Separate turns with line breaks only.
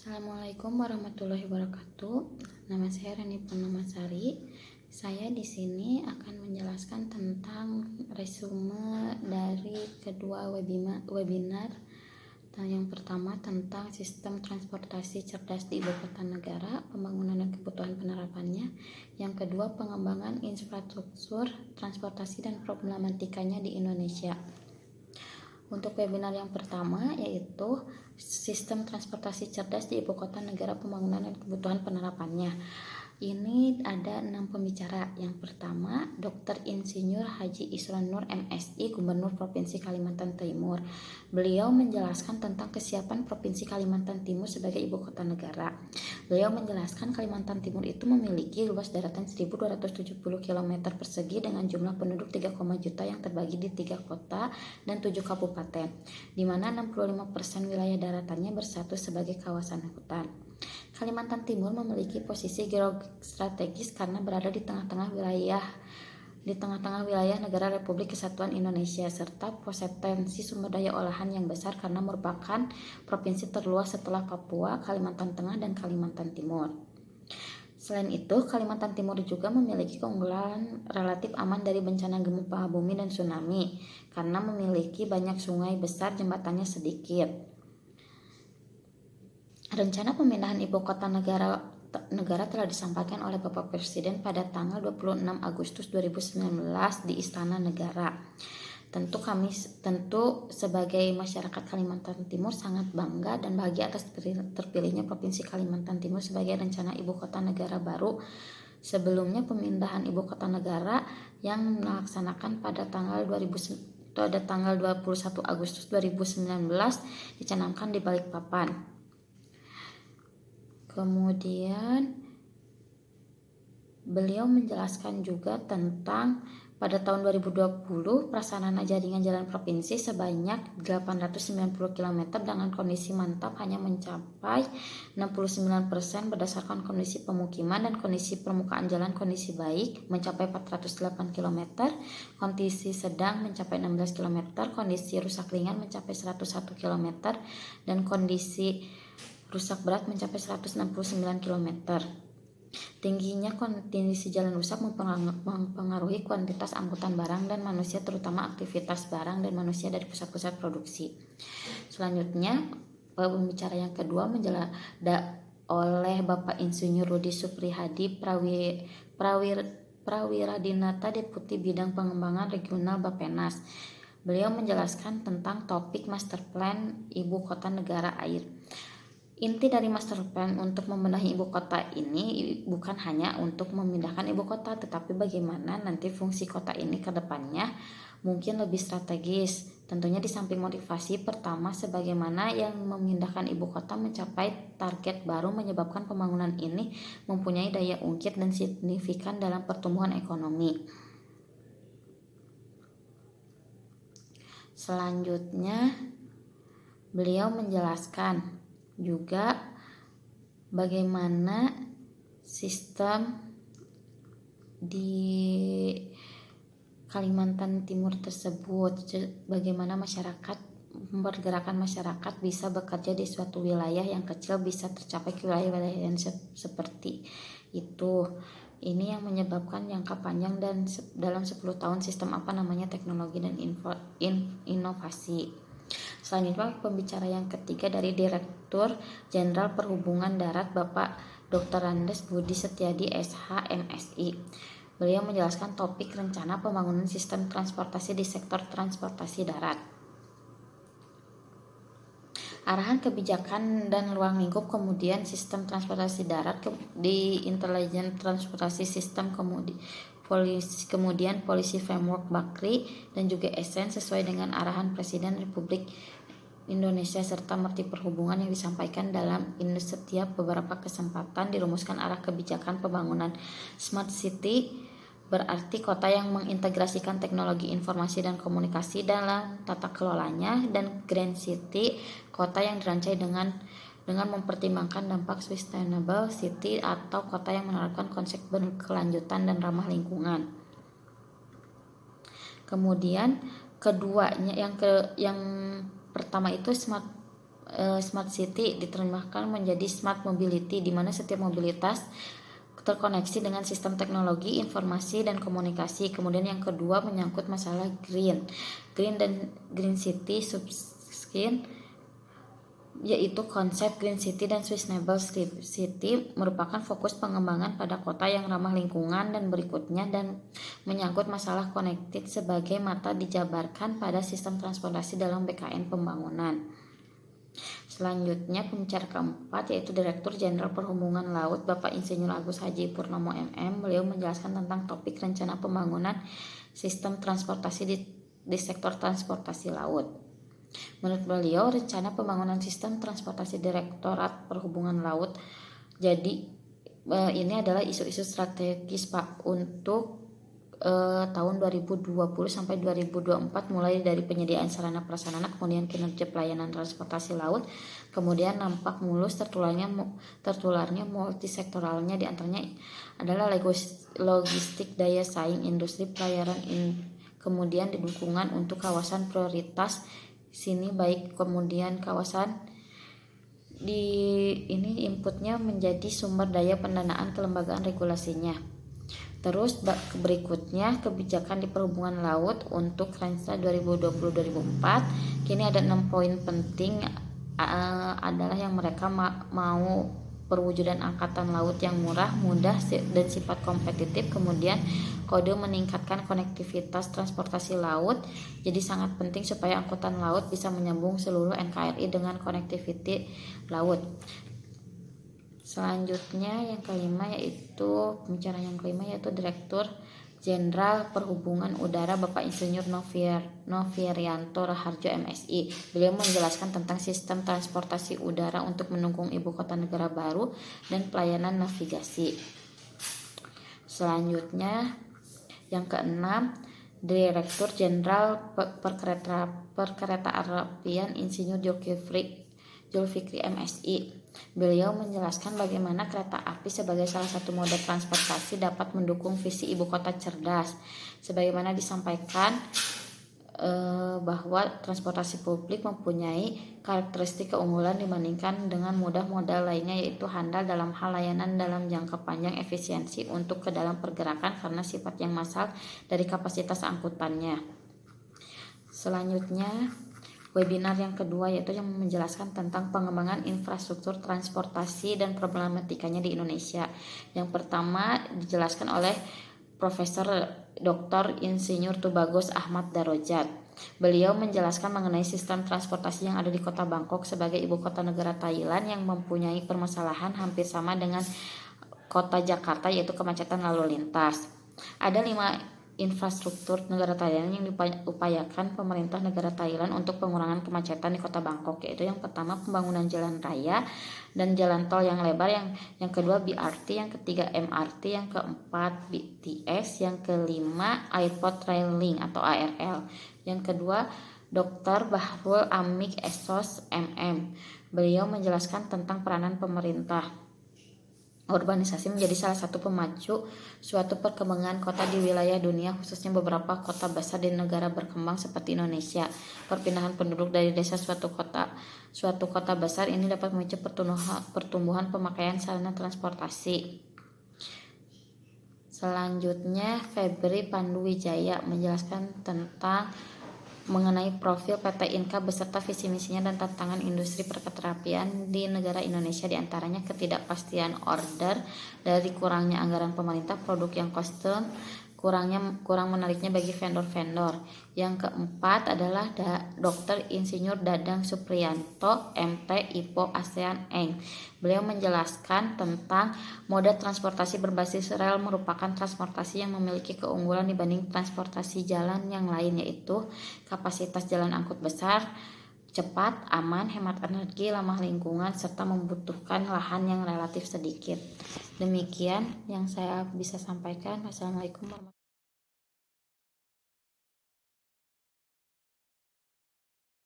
Assalamualaikum warahmatullahi wabarakatuh. Nama saya Reni Purnamasari. Saya di sini akan menjelaskan tentang resume dari kedua webinar. Yang pertama tentang sistem transportasi cerdas di ibu kota negara, pembangunan dan kebutuhan penerapannya. Yang kedua, pengembangan infrastruktur transportasi dan problematikanya di Indonesia. Untuk webinar yang pertama yaitu sistem transportasi cerdas di ibu kota negara, pembangunan dan kebutuhan penerapannya. Ini ada 6 pembicara. Yang pertama, Dr. Insinyur Haji Isron Nur MSI, Gubernur Provinsi Kalimantan Timur. Beliau menjelaskan tentang kesiapan Provinsi Kalimantan Timur sebagai ibu kota negara. Beliau menjelaskan Kalimantan Timur itu memiliki luas daratan 1.270 km persegi dengan jumlah penduduk 3, juta yang terbagi di 3 kota dan 7 kabupaten, di mana 65% wilayah daratannya bersatu sebagai kawasan hutan. Kalimantan Timur memiliki posisi geostrategis karena berada di tengah-tengah wilayah negara Republik Kesatuan Indonesia serta potensi sumber daya olahan yang besar karena merupakan provinsi terluas setelah Papua, Kalimantan Tengah, dan Kalimantan Timur. Selain itu, Kalimantan Timur juga memiliki keunggulan relatif aman dari bencana gempa bumi dan tsunami karena memiliki banyak sungai besar, jembatannya sedikit. Rencana pemindahan ibu kota negara telah disampaikan oleh Bapak Presiden pada tanggal 26 Agustus 2019 di Istana Negara. Tentu sebagai masyarakat Kalimantan Timur sangat bangga dan bahagia atas terpilihnya Provinsi Kalimantan Timur sebagai rencana ibu kota negara baru. Sebelumnya pemindahan ibu kota negara yang melaksanakan pada tanggal 21 Agustus 2019 dicanangkan di Balikpapan. Kemudian beliau menjelaskan juga tentang pada tahun 2020 prasarana jaringan jalan provinsi sebanyak 890 km dengan kondisi mantap hanya mencapai 69% berdasarkan kondisi pemukiman, dan kondisi permukaan jalan kondisi baik mencapai 408 km, kondisi sedang mencapai 16 km, kondisi rusak ringan mencapai 101 km, dan kondisi rusak berat mencapai 169 km. Tingginya kondisi jalan rusak mempengaruhi kuantitas angkutan barang dan manusia, terutama aktivitas barang dan manusia dari pusat-pusat produksi. Selanjutnya, pembicara yang kedua oleh Bapak Insinyur Rudi Suprihadi Prawiradinata, Deputi Bidang Pengembangan Regional Bappenas. Beliau menjelaskan tentang topik Master Plan Ibu Kota Negara Air. Inti dari master plan untuk membenahi ibu kota ini bukan hanya untuk memindahkan ibu kota, tetapi bagaimana nanti fungsi kota ini ke depannya mungkin lebih strategis. Tentunya di samping motivasi pertama sebagaimana yang memindahkan ibu kota mencapai target baru menyebabkan pembangunan ini mempunyai daya ungkit dan signifikan dalam pertumbuhan ekonomi. Selanjutnya beliau menjelaskan juga bagaimana sistem di Kalimantan Timur tersebut, bagaimana pergerakan masyarakat bisa bekerja di suatu wilayah yang kecil bisa tercapai ke wilayah-wilayah yang seperti itu. Ini yang menyebabkan jangka panjang dan dalam 10 tahun sistem teknologi dan inovasi. Selanjutnya pembicara yang ketiga dari Direktur Jenderal Perhubungan Darat Bapak Dr. Andes Budi Setiadi SH MSI. Beliau menjelaskan topik rencana pembangunan sistem transportasi di sektor transportasi darat. Arahan kebijakan dan ruang lingkup, kemudian sistem transportasi darat di intelijen transportasi sistem, kemudian polisi framework Bakri dan juga ESEN sesuai dengan arahan Presiden Republik Indonesia serta Menteri Perhubungan yang disampaikan dalam setiap beberapa kesempatan. Dirumuskan arah kebijakan pembangunan Smart City, berarti kota yang mengintegrasikan teknologi informasi dan komunikasi dalam tata kelolanya, dan Green City, kota yang dirancang dengan mempertimbangkan dampak sustainable city atau kota yang menerapkan konsep berkelanjutan dan ramah lingkungan. Kemudian keduanya yang pertama itu smart Smart City diterjemahkan menjadi Smart Mobility, di mana setiap mobilitas terkoneksi dengan sistem teknologi, informasi, dan komunikasi. Kemudian yang kedua menyangkut masalah green dan Green City Subskin, yaitu konsep Green City dan Sustainable City merupakan fokus pengembangan pada kota yang ramah lingkungan dan berikutnya dan menyangkut masalah connected sebagai mata dijabarkan pada sistem transportasi dalam BKN pembangunan. Selanjutnya pembicara keempat yaitu Direktur Jenderal Perhubungan Laut Bapak Insinyur Agus Haji Purnomo MM. Beliau menjelaskan tentang topik rencana pembangunan sistem transportasi di sektor transportasi laut. Menurut beliau, rencana pembangunan sistem transportasi Direktorat Perhubungan Laut jadi ini adalah isu-isu strategis Pak untuk tahun 2020 sampai 2024, mulai dari penyediaan sarana prasarana, kemudian kinerja pelayanan transportasi laut, kemudian nampak mulus tertularnya multisektoralnya, diantaranya adalah logistik, daya saing, industri pelayaran, kemudian dukungan untuk kawasan prioritas sini baik, kemudian kawasan di ini inputnya menjadi sumber daya pendanaan kelembagaan regulasinya. Terus berikutnya kebijakan di perhubungan laut untuk Renstra 2020-2004. Kini ada 6 poin penting adalah yang mereka mau perwujudan angkatan laut yang murah, mudah, dan sifat kompetitif. Kemudian kode meningkatkan konektivitas transportasi laut. Jadi sangat penting supaya angkutan laut bisa menyambung seluruh NKRI dengan konektiviti laut. Selanjutnya yang kelima yaitu pembicara yang kelima yaitu Direktur Jenderal Perhubungan Udara Bapak Insinyur Novirianto Raharjo MSI. Beliau menjelaskan tentang sistem transportasi udara untuk mendukung ibu kota negara baru dan pelayanan navigasi. Selanjutnya yang keenam, Direktur Jenderal Perkereta-apian Insinyur Julfikri MSI. Beliau menjelaskan bagaimana kereta api sebagai salah satu moda transportasi dapat mendukung visi ibu kota cerdas. Sebagaimana disampaikan bahwa transportasi publik mempunyai karakteristik keunggulan dibandingkan dengan moda lainnya, yaitu handal dalam hal layanan dalam jangka panjang, efisiensi untuk ke dalam pergerakan karena sifat yang massal dari kapasitas angkutannya. Selanjutnya webinar yang kedua yaitu yang menjelaskan tentang pengembangan infrastruktur transportasi dan problematikanya di Indonesia. Yang pertama dijelaskan oleh Profesor Dr. Insinyur Tubagos Ahmad Darojat. Beliau menjelaskan mengenai sistem transportasi yang ada di kota Bangkok sebagai ibu kota negara Thailand yang mempunyai permasalahan hampir sama dengan kota Jakarta, yaitu kemacetan lalu lintas. Ada 5 infrastruktur negara Thailand yang diupayakan pemerintah negara Thailand untuk pengurangan kemacetan di kota Bangkok, yaitu yang pertama pembangunan jalan raya dan jalan tol yang lebar, yang kedua BRT, yang ketiga MRT, yang keempat BTS, yang kelima Airport Rail Link atau ARL, yang kedua Dr. Bahrul Amik Esos MM. Beliau menjelaskan tentang peranan pemerintah. Urbanisasi menjadi salah satu pemacu suatu perkembangan kota di wilayah dunia, khususnya beberapa kota besar di negara berkembang seperti Indonesia. Perpindahan penduduk dari desa suatu kota besar ini dapat memicu pertumbuhan pemakaian sarana transportasi. Selanjutnya Febri Panduwijaya menjelaskan tentang mengenai profil PT Inka beserta visi misinya dan tantangan industri perkereta-apian di negara Indonesia, diantaranya ketidakpastian order dari kurangnya anggaran pemerintah, produk yang custom, kurang menariknya bagi vendor-vendor. Yang keempat adalah Dr. Insinyur Dadang Supriyanto MT IPO ASEAN Eng. Beliau menjelaskan tentang moda transportasi berbasis rel merupakan transportasi yang memiliki keunggulan dibanding transportasi jalan yang lain, yaitu kapasitas jalan angkut besar, cepat, aman, hemat energi, ramah lingkungan, serta membutuhkan lahan yang relatif sedikit. Demikian yang saya bisa sampaikan. Wassalamualaikum warahmatullahi wabarakatuh.